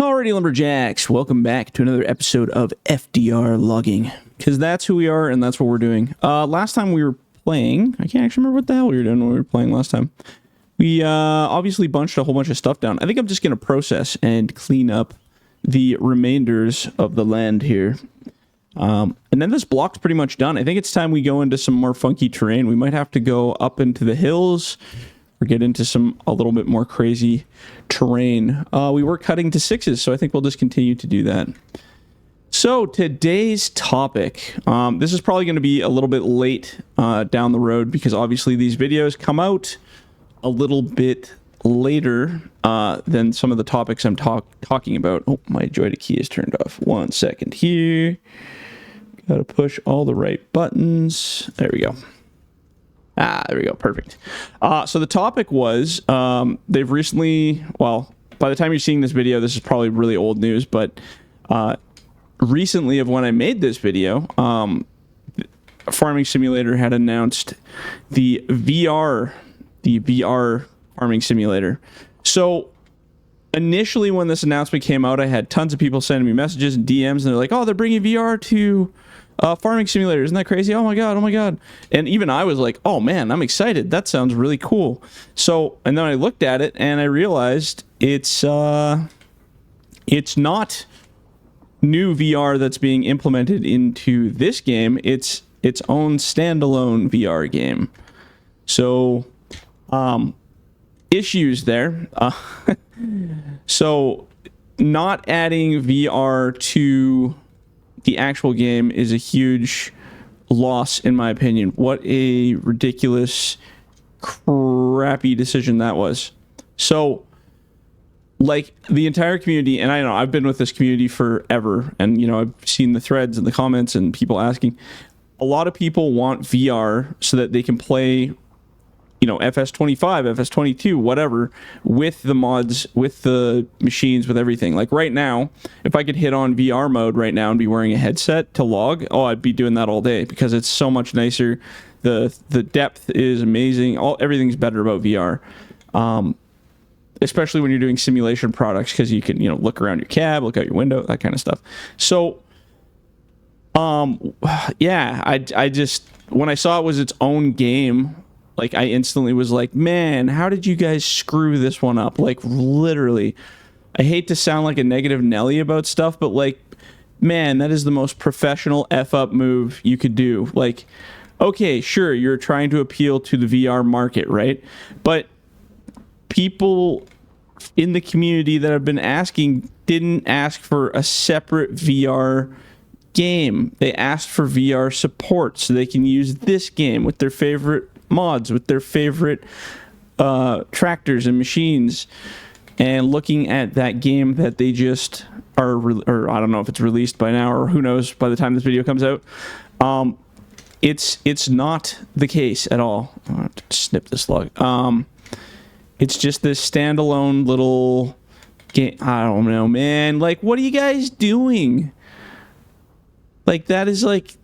Alrighty, Lumberjacks, welcome back to another episode of FDR Logging, because that's who we are and that's what we're doing. Last time we were playing, I can't actually remember what the hell we were doing when we were playing last time. We obviously bunched a whole bunch of stuff down. I think I'm just going to process and clean up the remainders of the land here. And then this block's pretty much done. I think it's time we go into some more funky terrain. We might have to go up into the hills or get into a little bit more crazy terrain. We were cutting to 6s, so I think we'll just continue to do that. So today's topic, this is probably going to be a little bit late down the road because obviously these videos come out a little bit later than some of the topics I'm talking about. Oh, my joystick key is turned off. 1 second here. Got to push all the right buttons. There we go. There we go. Perfect. So the topic was, they've recently, well, by the time you're seeing this video, this is probably really old news, but recently of when I made this video, Farming Simulator had announced the VR Farming Simulator. So initially when this announcement came out, I had tons of people sending me messages and DMs, and they're like, oh, they're bringing VR to Farming Simulator. Isn't that crazy? Oh my god, oh my god. And even I was like, oh man, I'm excited. That sounds really cool. So, and then I looked at it and I realized it's not new VR that's being implemented into this game. It's its own standalone VR game. So, issues there. So, not adding VR to the actual game is a huge loss, in my opinion. What a ridiculous, crappy decision that was. So, like, the entire community, and I know I've been with this community forever, and, you know, I've seen the threads and the comments and people asking. A lot of people want VR so that they can play, you know, FS25, FS22, whatever, with the mods, with the machines, with everything. Like right now, if I could hit on VR mode right now and be wearing a headset to log, oh, I'd be doing that all day because it's so much nicer. The depth is amazing. Everything's better about VR. Especially when you're doing simulation products, because you can, you know, look around your cab, look out your window, that kind of stuff. So, yeah, I just, when I saw it was its own game, like, I instantly was like, man, how did you guys screw this one up? Like, literally. I hate to sound like a negative Nelly about stuff, but, like, man, that is the most professional F-up move you could do. Like, okay, sure, you're trying to appeal to the VR market, right? But people in the community that have been asking didn't ask for a separate VR game. They asked for VR support so they can use this game with their favorite mods, with their favorite tractors and machines. And looking at that game that they just are, or I don't know if it's released by now, or who knows by the time this video comes out, it's not the case at all. I'll have to snip this log. It's just this standalone little game. I don't know, man. Like, what are you guys doing? Like, that is like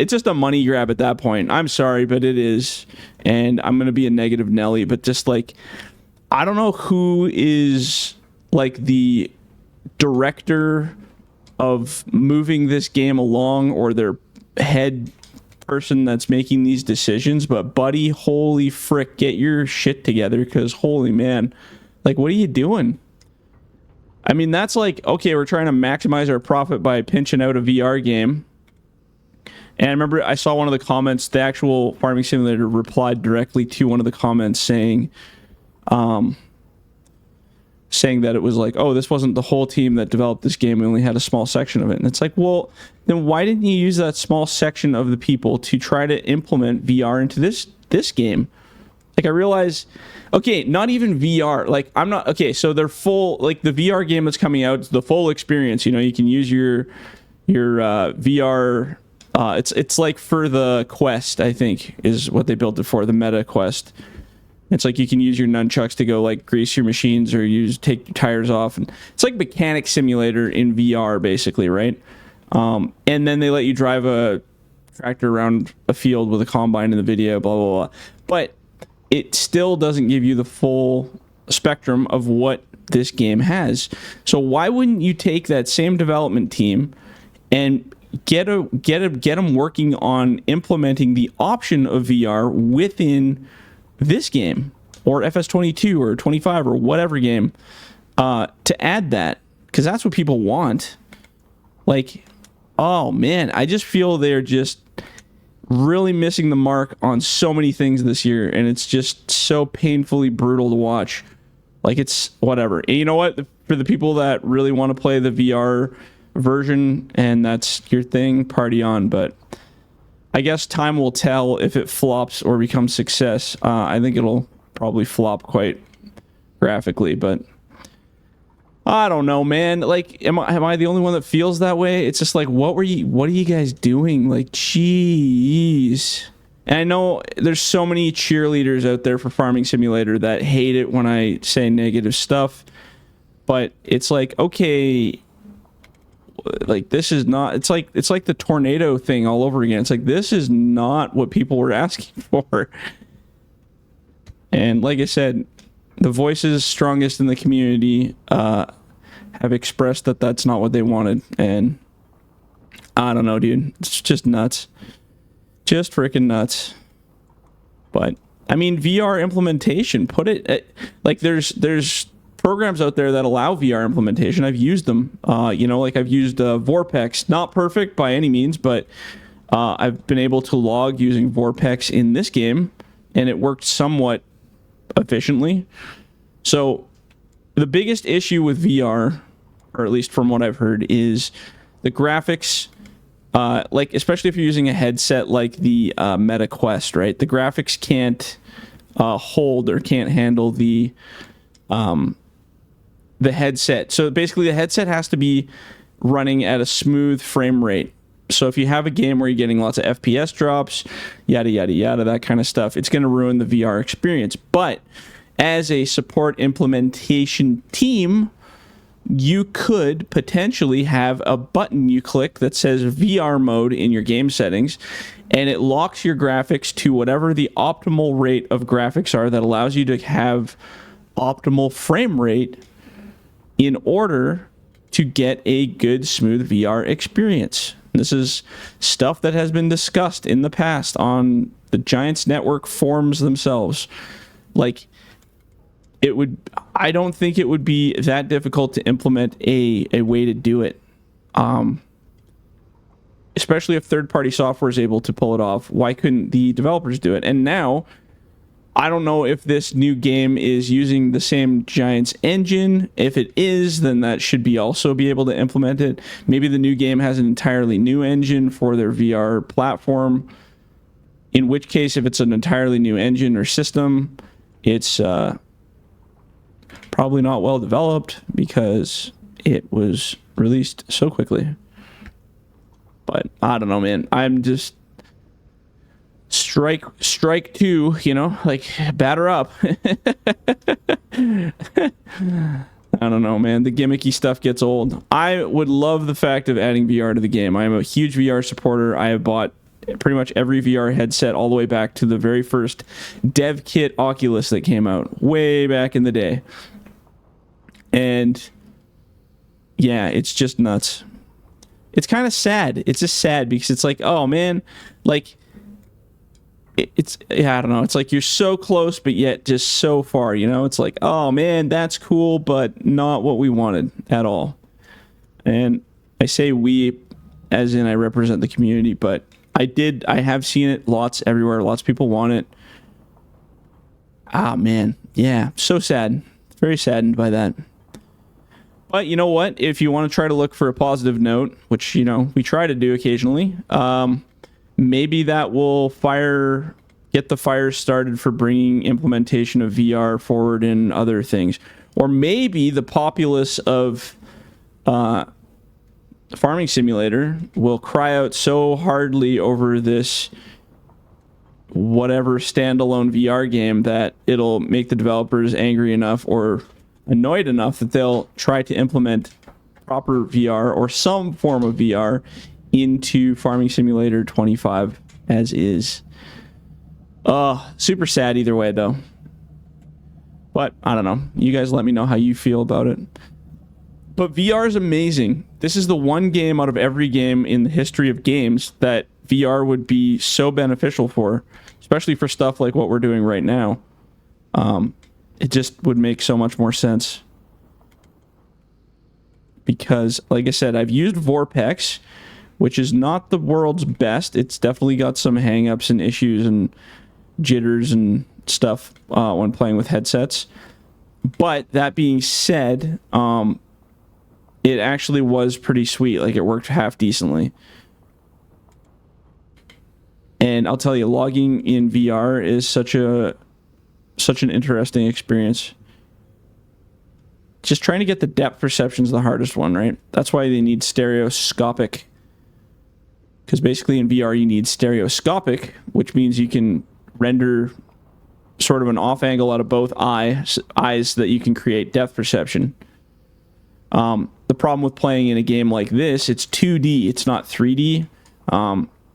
it's just a money grab at that point. I'm sorry, but it is. And I'm going to be a negative Nelly, but just like, I don't know who is like the director of moving this game along or their head person that's making these decisions, but buddy, holy frick, get your shit together, because holy man, like, what are you doing? I mean, that's like, okay, we're trying to maximize our profit by pinching out a VR game. And I remember I saw one of the comments, the actual Farming Simulator replied directly to one of the comments saying that it was like, oh, this wasn't the whole team that developed this game. We only had a small section of it. And it's like, well, then why didn't you use that small section of the people to try to implement VR into this game? Like, I realize, okay, not even VR. Like, I'm not, okay, so they're full, like, the VR game that's coming out, the full experience, you know, you can use your VR. It's like for the Quest, I think, is what they built it for, the Meta Quest. It's like you can use your nunchucks to go, like, grease your machines or take your tires off. And it's like Mechanic Simulator in VR, basically, right? And then they let you drive a tractor around a field with a combine in the video, blah, blah, blah. But it still doesn't give you the full spectrum of what this game has. So why wouldn't you take that same development team and get them working on implementing the option of VR within this game or FS22 or 25 or whatever game, to add that, because that's what people want. Like, oh man, I just feel they're just really missing the mark on so many things this year, and it's just so painfully brutal to watch. Like, it's whatever. And you know what? For the people that really want to play the VR version and that's your thing, party on. But I guess time will tell if it flops or becomes success. I think it'll probably flop quite graphically, but I don't know, man. Like, am I the only one that feels that way? It's just like, what are you guys doing? Like, jeez. And I know there's so many cheerleaders out there for Farming Simulator that hate it when I say negative stuff, but it's like, okay, like, this is not, it's like the tornado thing all over again. It's like, this is not what people were asking for. And like I said, the voices strongest in the community have expressed that that's not what they wanted. And I don't know, dude. It's just nuts. Just freaking nuts. But I mean, VR implementation, put it at, like, there's programs out there that allow VR implementation. I've used them. Like I've used Vorpex. Not perfect by any means, but I've been able to log using Vorpex in this game, and it worked somewhat efficiently. So the biggest issue with VR, or at least from what I've heard, is the graphics. Like, especially if you're using a headset like the Meta Quest, right? The graphics can't hold or can't handle the headset. So basically, the headset has to be running at a smooth frame rate. So if you have a game where you're getting lots of FPS drops, yada, yada, yada, that kind of stuff, it's going to ruin the VR experience. But as a support implementation team, you could potentially have a button you click that says VR mode in your game settings, and it locks your graphics to whatever the optimal rate of graphics are that allows you to have optimal frame rate in order to get a good, smooth VR experience. This is stuff that has been discussed in the past on the Giants Network forums themselves. Like, I don't think it would be that difficult to implement a way to do it. Especially if third-party software is able to pull it off. Why couldn't the developers do it? And now, I don't know if this new game is using the same Giants engine. If it is, then that should also be able to implement it. Maybe the new game has an entirely new engine for their VR platform. In which case, if it's an entirely new engine or system, it's probably not well developed because it was released so quickly. But I don't know, man. I'm just strike two, like, batter up. I don't know, man. The gimmicky stuff gets old. I would love the fact of adding VR to the game. I am a huge VR supporter. I have bought pretty much every VR headset all the way back to the very first dev kit Oculus that came out way back in the day. And yeah, it's just nuts. It's kind of sad. It's just sad because it's like, oh man, like, I don't know. It's like you're so close, but yet just so far, It's like, oh man, that's cool, but not what we wanted at all. And I say we, as in I represent the community, but I have seen it lots everywhere. Lots of people want it. Ah, man. Yeah, so sad. Very saddened by that. But you know what? If you want to try to look for a positive note, which, we try to do occasionally, maybe that will get the fire started for bringing implementation of VR forward in other things. Or maybe the populace of Farming Simulator will cry out so hardly over this whatever standalone VR game that it'll make the developers angry enough or annoyed enough that they'll try to implement proper VR or some form of VR into Farming Simulator 25 as is. Super sad either way, though. But I don't know. You guys let me know how you feel about it. But VR is amazing. This is the one game out of every game in the history of games that VR would be so beneficial for, especially for stuff like what we're doing right now. It just would make so much more sense. Because, like I said, I've used Vorpex, which is not the world's best. It's definitely got some hangups and issues and jitters and stuff when playing with headsets. But that being said, it actually was pretty sweet. Like, it worked half decently. And I'll tell you, logging in VR is such an interesting experience. Just trying to get the depth perception is the hardest one, right? That's why they need stereoscopic. Because basically in VR you need stereoscopic, which means you can render sort of an off angle out of both eyes that you can create depth perception. The problem with playing in a game like this, it's 2D, it's not 3D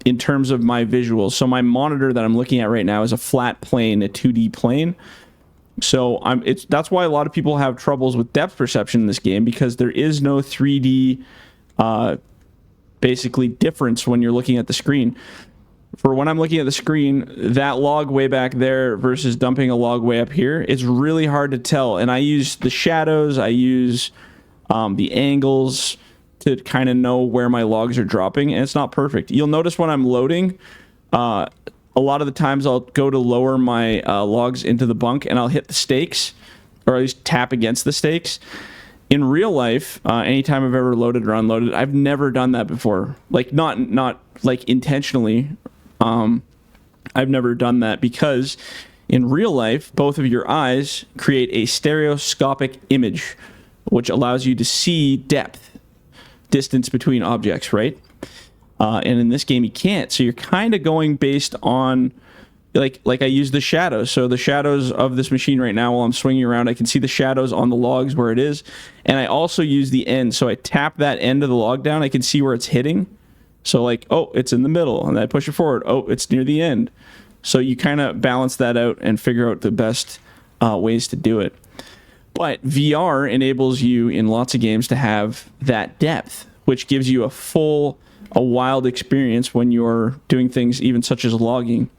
in terms of my visuals. So my monitor that I'm looking at right now is a flat plane, a 2D plane. So that's why a lot of people have troubles with depth perception in this game, because there is no 3D basically difference when you're looking at the screen. For when I'm looking at the screen, that log way back there versus dumping a log way up here, it's really hard to tell. And I use the shadows, I use the angles to kind of know where my logs are dropping, and it's not perfect. You'll notice when I'm loading, a lot of the times I'll go to lower my logs into the bunk and I'll hit the stakes, or at least tap against the stakes. In real life, anytime I've ever loaded or unloaded, I've never done that before. Like, not like intentionally. I've never done that because in real life, both of your eyes create a stereoscopic image, which allows you to see distance between objects, right? And in this game, you can't. So you're kind of going based on, like I use the shadows. So the shadows of this machine right now, while I'm swinging around, I can see the shadows on the logs where it is. And I also use the end. So I tap that end of the log down. I can see where it's hitting. So like, oh, it's in the middle. And I push it forward. Oh, it's near the end. So you kind of balance that out and figure out the best ways to do it. But VR enables you in lots of games to have that depth, which gives you a wild experience when you're doing things even such as logging.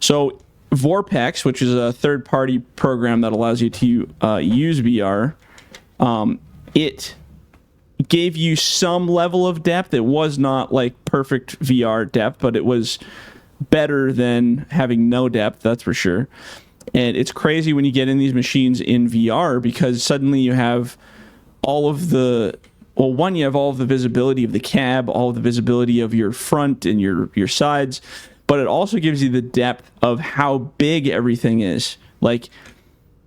So Vorpex, which is a third-party program that allows you to use VR, it gave you some level of depth. It was not like perfect VR depth, but it was better than having no depth, that's for sure. And it's crazy when you get in these machines in VR, because suddenly you have all of the... Well, one, you have all of the visibility of the cab, all of the visibility of your front and your sides, but it also gives you the depth of how big everything is. Like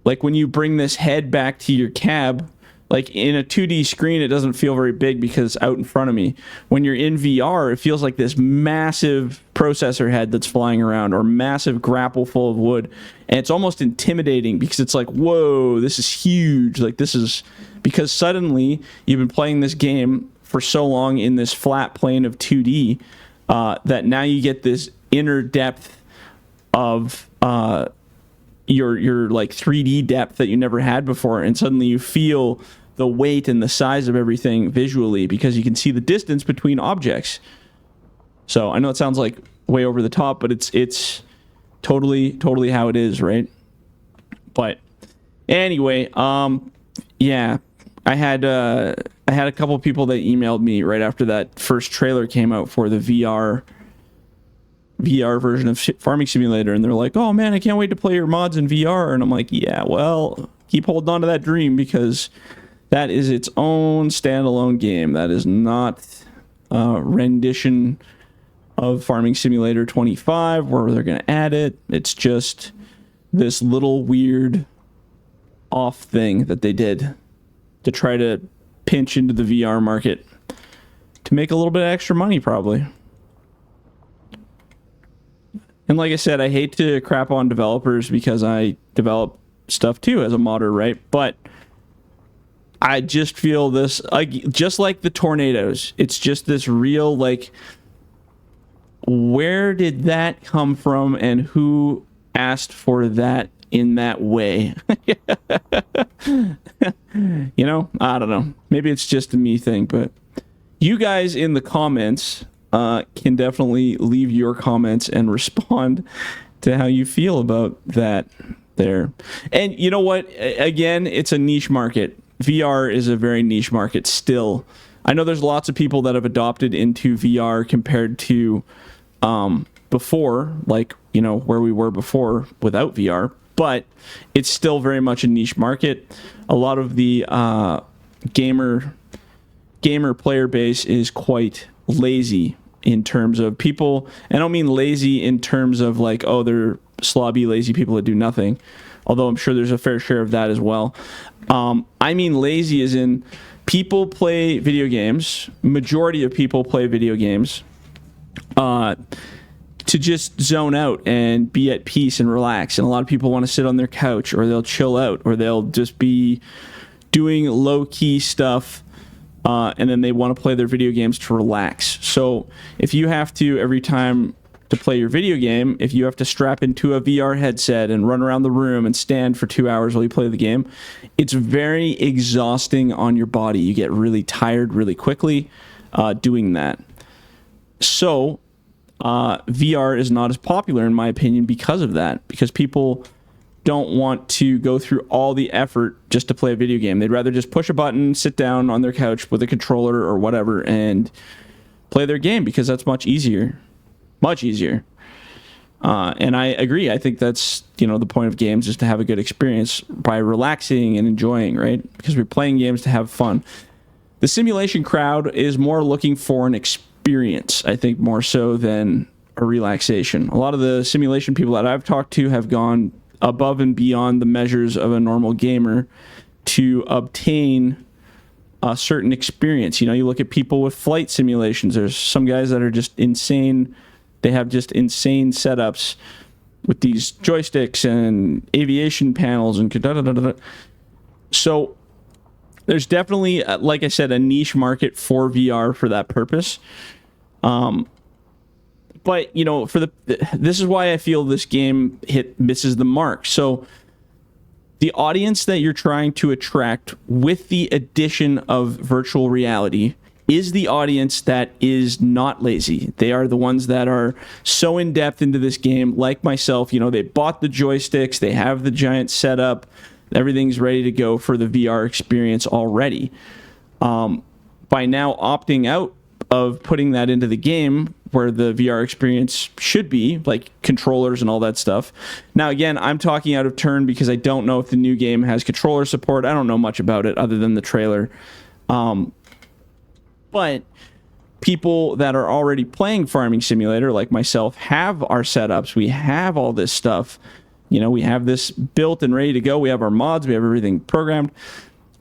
when you bring this head back to your cab, like in a 2D screen, it doesn't feel very big because it's out in front of me. When you're in VR, it feels like this massive processor head that's flying around, or massive grapple full of wood. And it's almost intimidating because it's like, whoa, this is huge. Like, this is... Because suddenly you've been playing this game for so long in this flat plane of 2D that now you get this inner depth of your like 3D depth that you never had before, and suddenly you feel the weight and the size of everything visually because you can see the distance between objects. So I know it sounds like way over the top, but it's totally how it is, right? But anyway, yeah. I had a couple people that emailed me right after that first trailer came out for the VR version of Farming Simulator, and they're like, "Oh man, I can't wait to play your mods in VR." And I'm like, "Yeah, well, keep holding on to that dream, because that is its own standalone game. That is not a rendition of Farming Simulator 25 where they're going to add it. It's just this little weird off thing that they did to try to pinch into the VR market to make a little bit of extra money, probably." And like I said, I hate to crap on developers because I develop stuff too as a modder, right? But I just feel this, just like the tornadoes, it's just this real, like, where did that come from and who asked for that in that way. You know, I don't know. Maybe it's just a me thing, but you guys in the comments can definitely leave your comments and respond to how you feel about that there. And you know what? Again, it's a niche market. VR is a very niche market still. I know there's lots of people that have adopted into VR compared to before, like, you know, where we were before without VR, but it's still very much a niche market. A lot of the gamer player base is quite lazy in terms of people. I don't mean lazy in terms of like, oh, they're slobby, lazy people that do nothing, although I'm sure there's a fair share of that as well. I mean lazy as in people play video games, majority of people play video games to just zone out and be at peace and relax. And a lot of people want to sit on their couch, or they'll chill out, or they'll just be doing low-key stuff, and then they want to play their video games to relax. So if you have to, every time to play your video game, if you have to strap into a VR headset and run around the room and stand for 2 hours while you play the game, it's very exhausting on your body. You get really tired really quickly doing that. So VR is not as popular, in my opinion, because of that, because people don't want to go through all the effort just to play a video game. They'd rather just push a button, sit down on their couch with a controller or whatever, and play their game, because that's much easier. Much easier. And I agree. I think that's, you know, the point of games is to have a good experience by relaxing and enjoying, right? Because we're playing games to have fun. The simulation crowd is more looking for an experience, I think, more so than a relaxation. A lot of the simulation people that I've talked to have gone above and beyond the measures of a normal gamer to obtain a certain experience. You know, you look at people with flight simulations. There's some guys that are just insane. They have just insane setups with these joysticks and aviation panels and da-da-da-da-da. So there's definitely, like I said, a niche market for VR for that purpose. But, you know, this is why I feel this game misses the mark. So the audience that you're trying to attract with the addition of virtual reality is the audience that is not lazy. They are the ones that are so in depth into this game, like myself. You know, they bought the joysticks, they have the giant setup, everything's ready to go for the VR experience already. By now opting out of putting that into the game, where the VR experience should be, like controllers and all that stuff. Now, again, I'm talking out of turn because I don't know if the new game has controller support. I don't know much about it other than the trailer. But people that are already playing Farming Simulator, like myself, have our setups. We have all this stuff. You know, we have this built and ready to go. We have our mods. We have everything programmed.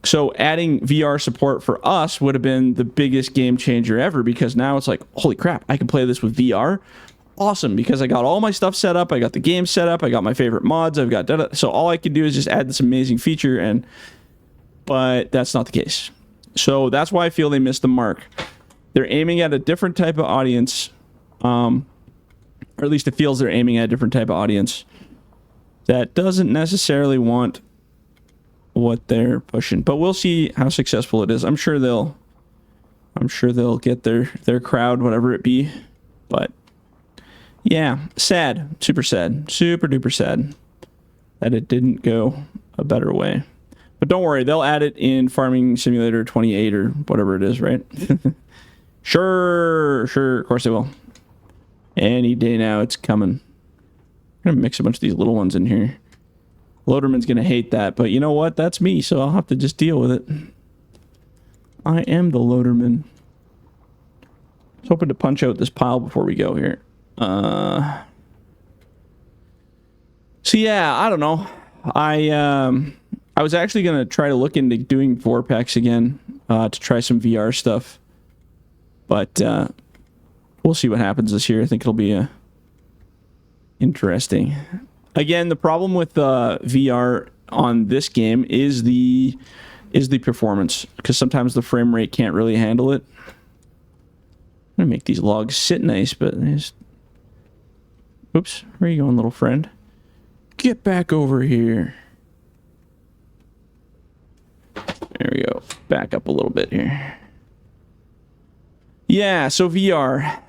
So adding VR support for us would have been the biggest game changer ever, because now it's like, holy crap, I can play this with VR. Awesome, because I got all my stuff set up. I got the game set up. I got my favorite mods. I've got data. So all I can do is just add this amazing feature, but that's not the case. So that's why I feel they missed the mark. They're aiming at a different type of audience, or at least it feels they're aiming at a different type of audience that doesn't necessarily want what they're pushing. But we'll see how successful it is. I'm sure they'll get their crowd, whatever it be. But yeah, sad, super duper sad that it didn't go a better way. But don't worry, they'll add it in Farming Simulator 28 or whatever it is, right? Sure, of course they will. Any day now, it's coming. I'm gonna mix a bunch of these little ones in here. Loaderman's gonna hate that, but you know what? That's me, so I'll have to just deal with it. I am the Loaderman. I was hoping to punch out this pile before we go here. So yeah, I don't know. I was actually gonna try to look into doing Vorpax again to try some VR stuff, but we'll see what happens this year. I think it'll be interesting. Again, the problem with VR on this game is the performance, because sometimes the frame rate can't really handle it. I'm gonna make these logs sit nice, but oops, where are you going, little friend? Get back over here. There we go. Back up a little bit here. Yeah, so VR.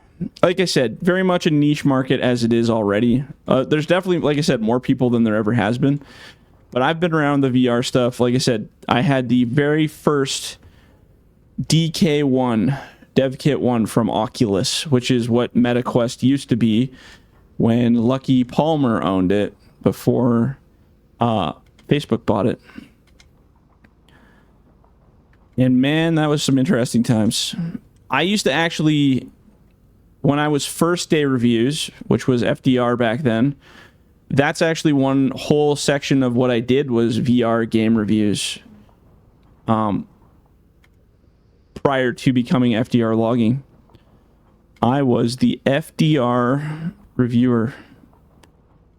Like I said, very much a niche market as it is already. There's definitely, like I said, more people than there ever has been. But I've been around the VR stuff. Like I said, I had the very first DK1, Dev Kit 1 from Oculus, which is what MetaQuest used to be when Lucky Palmer owned it before Facebook bought it. And man, that was some interesting times. I used to actually, when I was first day reviews, which was FDR back then, that's actually one whole section of what I did was VR game reviews. Prior to becoming FDR Logging, I was the FDR reviewer.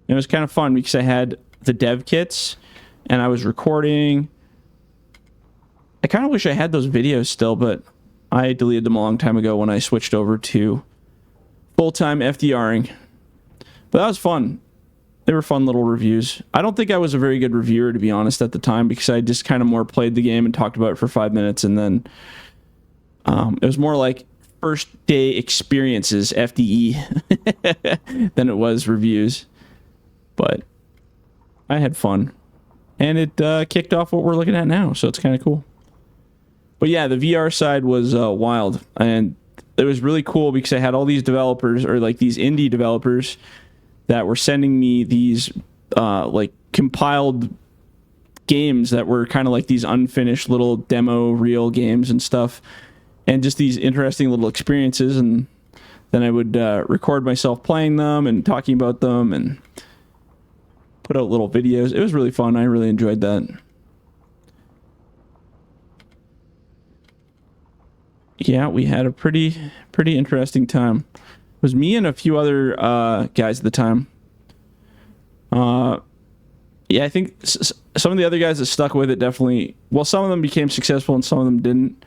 It was kind of fun because I had the dev kits and I was recording. I kind of wish I had those videos still, but I deleted them a long time ago when I switched over to full-time FDRing. But that was fun. They were fun little reviews. I don't think I was a very good reviewer, to be honest, at the time, because I just kind of more played the game and talked about it for 5 minutes, and then it was more like first day experiences, FDE, than it was reviews. But I had fun. And it kicked off what we're looking at now, so it's kind of cool. But yeah, the VR side was wild. And it was really cool because I had all these developers, or like these indie developers, that were sending me these like compiled games that were kind of like these unfinished little demo reel games and stuff. And just these interesting little experiences. And then I would record myself playing them and talking about them and put out little videos. It was really fun. I really enjoyed that. Yeah, we had a pretty interesting time. It was me and a few other guys at the time. Yeah, I think some of the other guys that stuck with it definitely... Well, some of them became successful and some of them didn't.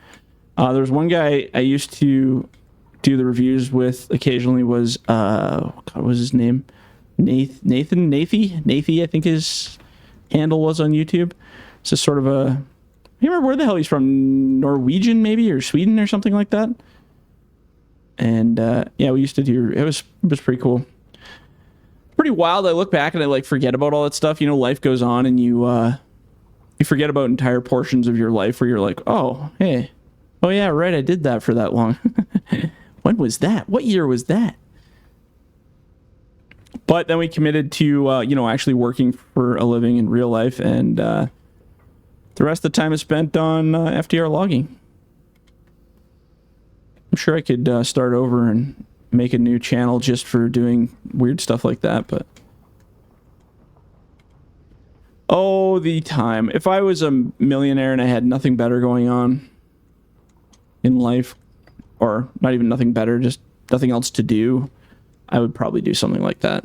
There was one guy I used to do the reviews with occasionally was... what was his name? Nathan? Nathy, I think his handle was on YouTube. It's just sort of a... I can't remember where the hell he's from. Norwegian, maybe, or Sweden or something like that. And yeah, we used to do... It was pretty cool. Pretty wild. I look back and I like forget about all that stuff. You know, life goes on and you forget about entire portions of your life where you're like, oh, hey. Oh, yeah, right, I did that for that long. When was that? What year was that? But then we committed to, you know, actually working for a living in real life, and the rest of the time is spent on FDR Logging. I'm sure I could start over and make a new channel just for doing weird stuff like that, but... Oh, the time. If I was a millionaire and I had nothing better going on in life, or not even nothing better, just nothing else to do, I would probably do something like that.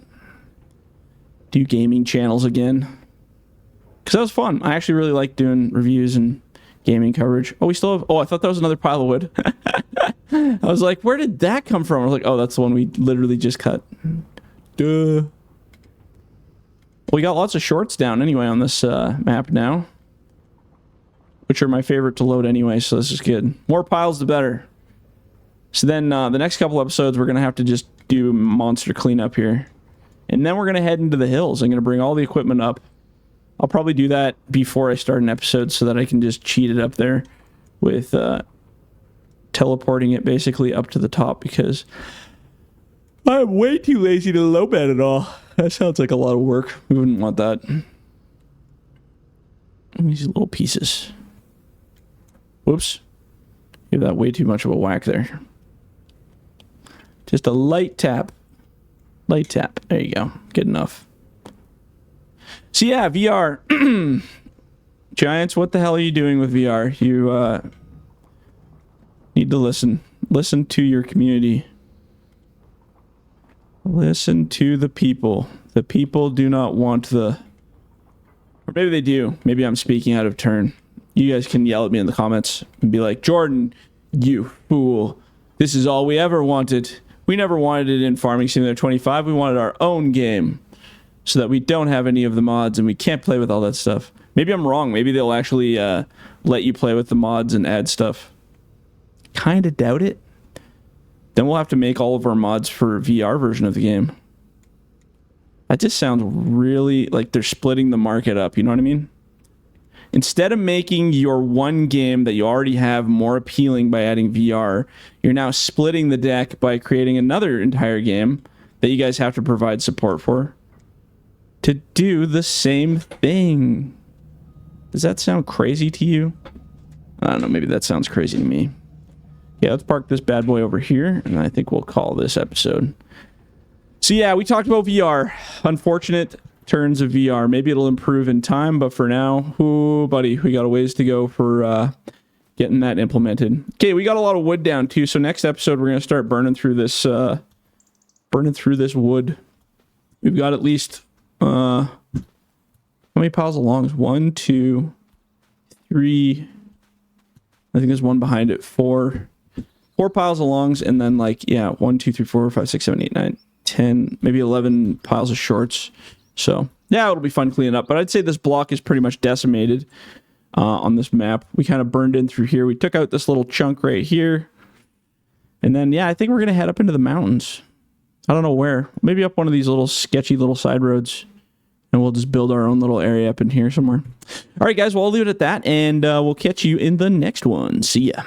Do gaming channels again. Because that was fun. I actually really like doing reviews and gaming coverage. Oh, we still have... Oh, I thought that was another pile of wood. I was like, where did that come from? I was like, oh, that's the one we literally just cut. Duh. We got lots of shorts down anyway on this map now, which are my favorite to load anyway, so this is good. More piles, the better. So then the next couple episodes, we're going to have to just do monster cleanup here. And then we're going to head into the hills. I'm going to bring all the equipment up. I'll probably do that before I start an episode so that I can just cheat it up there with teleporting it basically up to the top, because I'm way too lazy to low bed it all. That sounds like a lot of work. We wouldn't want that. These little pieces. Whoops. Give that way too much of a whack there. Just a light tap. Light tap. There you go. Good enough. So yeah, VR. Giants, what the hell are you doing with VR? You need to listen. Listen to your community. Listen to the people. The people do not want the... Or maybe they do. Maybe I'm speaking out of turn. You guys can yell at me in the comments and be like, Jordan, you fool. This is all we ever wanted. We never wanted it in Farming Simulator 25. We wanted our own game. so that we don't have any of the mods and we can't play with all that stuff. Maybe I'm wrong. Maybe they'll actually let you play with the mods and add stuff. Kind of doubt it. Then we'll have to make all of our mods for a VR version of the game. That just sounds really like they're splitting the market up, you know what I mean? Instead of making your one game that you already have more appealing by adding VR, you're now splitting the deck by creating another entire game that you guys have to provide support for to do the same thing. Does that sound crazy to you? I don't know, maybe that sounds crazy to me. Yeah, let's park this bad boy over here, and I think we'll call this episode. So yeah, we talked about VR. Unfortunate turns of VR. Maybe it'll improve in time, but for now, ooh, buddy, we got a ways to go for getting that implemented. Okay, we got a lot of wood down too, so next episode we're gonna start burning through this wood. We've got at least how many piles of logs? 1, 2, 3. I think there's one behind it. 4 piles of longs, and then like, yeah, 1, 2, 3, 4, 5, 6, 7, 8, 9, 10, maybe 11 piles of shorts. So yeah, it'll be fun cleaning up, but I'd say this block is pretty much decimated on this map. We kind of burned in through here. We took out this little chunk right here, and then yeah, I think we're gonna head up into the mountains. I don't know where. Maybe up one of these little sketchy little side roads, and we'll just build our own little area up in here somewhere. All right, guys, well, I'll leave it at that, and we'll catch you in the next one. See ya.